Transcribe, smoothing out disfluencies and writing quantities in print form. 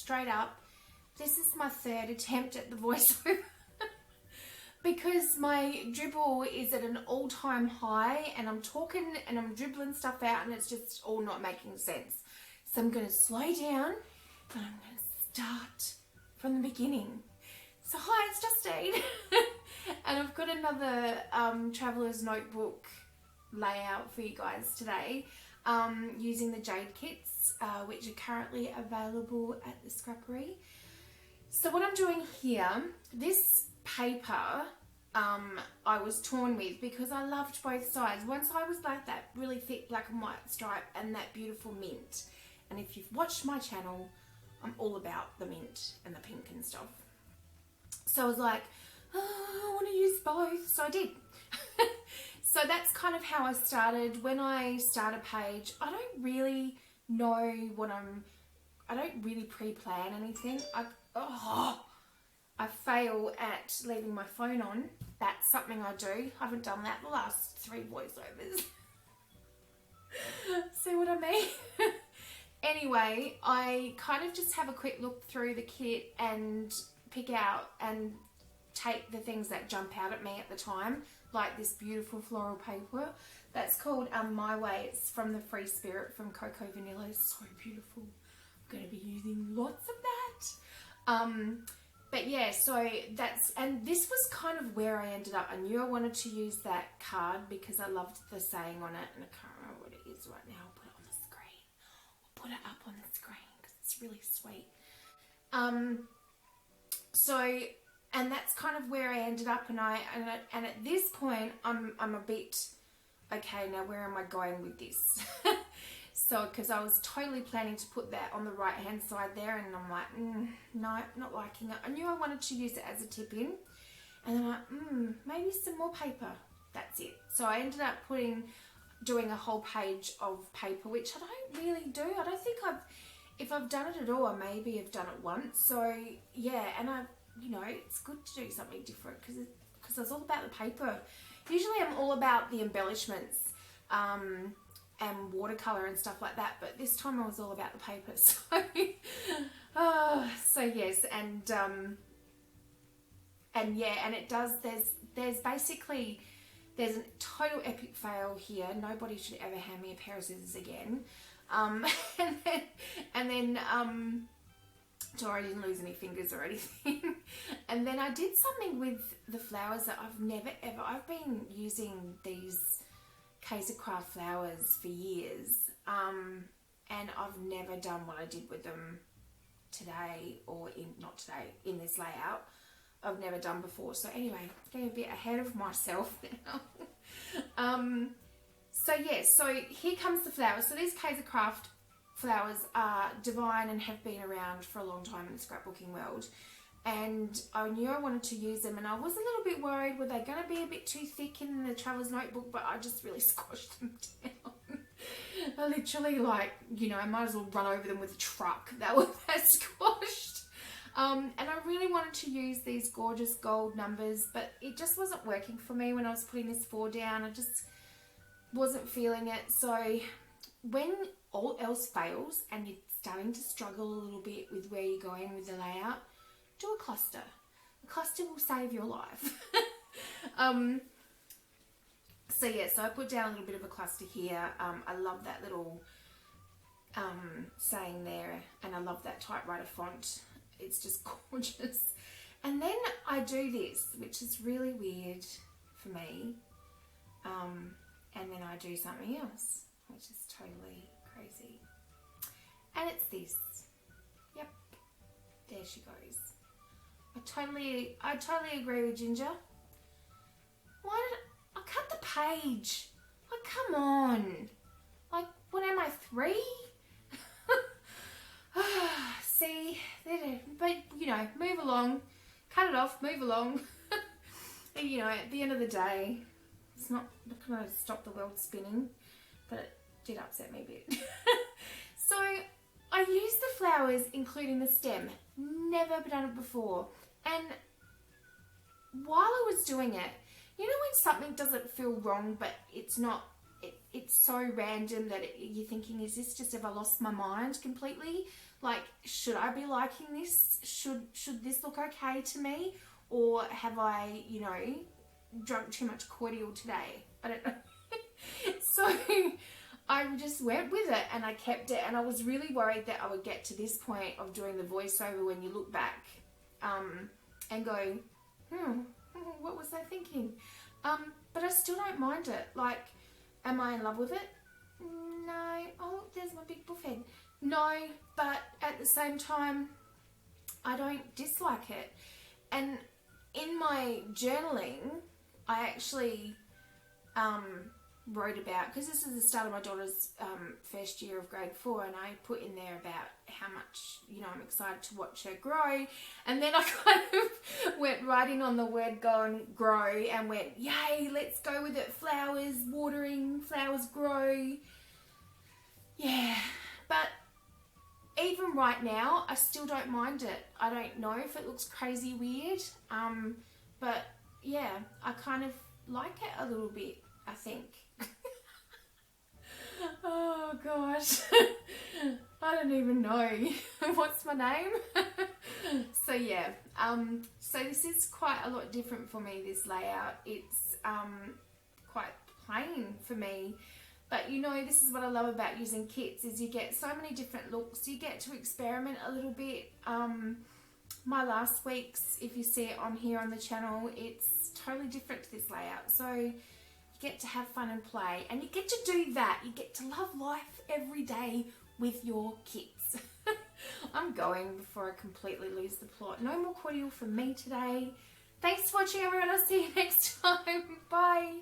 straight up, this is my third attempt at the voiceover. Because my dribble is at an all-time high and I'm talking and I'm dribbling stuff out and it's just all not making sense. So I'm going to slow down and I'm going to start from the beginning. So hi, it's Justine. And I've got another Traveller's Notebook layout for you guys today using the JADE kits, which are currently available at the Scrappery. So what I'm doing here, this paper I was torn with because I loved both sides. One side was like that really thick black and white stripe and that beautiful mint. And if you've watched my channel, I'm all about the mint and the pink and stuff. So I was like, oh, I want to use both. So I did. So that's kind of how I started. When I start a page, I don't really know what I don't really pre-plan anything. I fail at leaving my phone on. That's something I do. I haven't done that the last 3 voiceovers. See what I mean? Anyway, I kind of just have a quick look through the kit and pick out and take the things that jump out at me at the time, like this beautiful floral paper. That's called My Way. It's from the Free Spirit from Cocoa Vanilla. It's so beautiful. I'm going to be using lots of that. But yeah, so and this was kind of where I ended up. I knew I wanted to use that card because I loved the saying on it, and I can't remember what it is right now. I'll put it on the screen. I'll put it up on the screen because it's really sweet. And that's kind of where I ended up, and at this point, I'm a bit, okay, now where am I going with this? So, because I was totally planning to put that on the right hand side there, and I'm like, no, not liking it. I knew I wanted to use it as a tip in, and then I'm like, maybe some more paper. That's it. So I ended up doing a whole page of paper, which I don't really do. I don't think if I've done it at all, I maybe have done it once. So yeah, and it's good to do something different because it's all about the paper. Usually I'm all about the embellishments, and watercolor and stuff like that, but this time I was all about the paper. So yes, and yeah, and it does. There's basically a total epic fail here. Nobody should ever hand me a pair of scissors again. And then so I didn't lose any fingers or anything. And then I did something with the flowers that I've been using these Craft flowers for years, and I've never done what I did with them today, or in this layout. I've never done before. So anyway, getting a bit ahead of myself now. So yeah, so here comes the flowers. So these Craft flowers are divine and have been around for a long time in the scrapbooking world. And I knew I wanted to use them, and I was a little bit worried, were they going to be a bit too thick in the Traveller's Notebook, but I just really squashed them down. I literally, I might as well run over them with a truck. That was that squashed. And I really wanted to use these gorgeous gold numbers, but it just wasn't working for me when I was putting this 4 down. I just wasn't feeling it. So when all else fails and you're starting to struggle a little bit with where you're going with the layout, do a cluster. A cluster will save your life. So yeah, so I put down a little bit of a cluster here. I love that little saying there, and I love that typewriter font. It's just gorgeous. And then I do this, which is really weird for me. And then I do something else, which is totally crazy. And it's this. Yep, there she goes. I totally agree with Ginger. Why did I cut the page? Like, come on. Like, what am I, 3? See, but move along. Cut it off, move along. At the end of the day, it's not going to stop the world spinning, but it did upset me a bit. So I used the flowers, including the stem. Never done it before. And while I was doing it, when something doesn't feel wrong, but it's not, it's so random that you're thinking, is this just, have I lost my mind completely? Like, should I be liking this? Should this look okay to me? Or have I, you know, drunk too much cordial today? I don't know. So I just went with it and I kept it, and I was really worried that I would get to this point of doing the voiceover when you look back and go, what was I thinking? But I still don't mind it. Like, am I in love with it? No. Oh, there's my big buffet. No, but at the same time, I don't dislike it. And in my journaling, I actually wrote about, because this is the start of my daughter's first year of grade 4, and I put in there about how much, you know, I'm excited to watch her grow. And then I kind of went writing on the word grow and went, yay, let's go with it. Flowers, watering, flowers grow. Yeah, but even right now, I still don't mind it. I don't know if it looks crazy weird, but yeah, I kind of like it a little bit, I think. Oh gosh, I don't even know what's my name. So yeah, so this is quite a lot different for me, this layout. It's quite plain for me, but you know, this is what I love about using kits, is you get so many different looks. You get to experiment a little bit. My last week's, if you see it on here on the channel, it's totally different to this layout. So you get to have fun and play, and you get to do that. You get to love life every day with your kits. I'm going before I completely lose the plot. No more cordial from me today. Thanks for watching, everyone. I'll see you next time. Bye.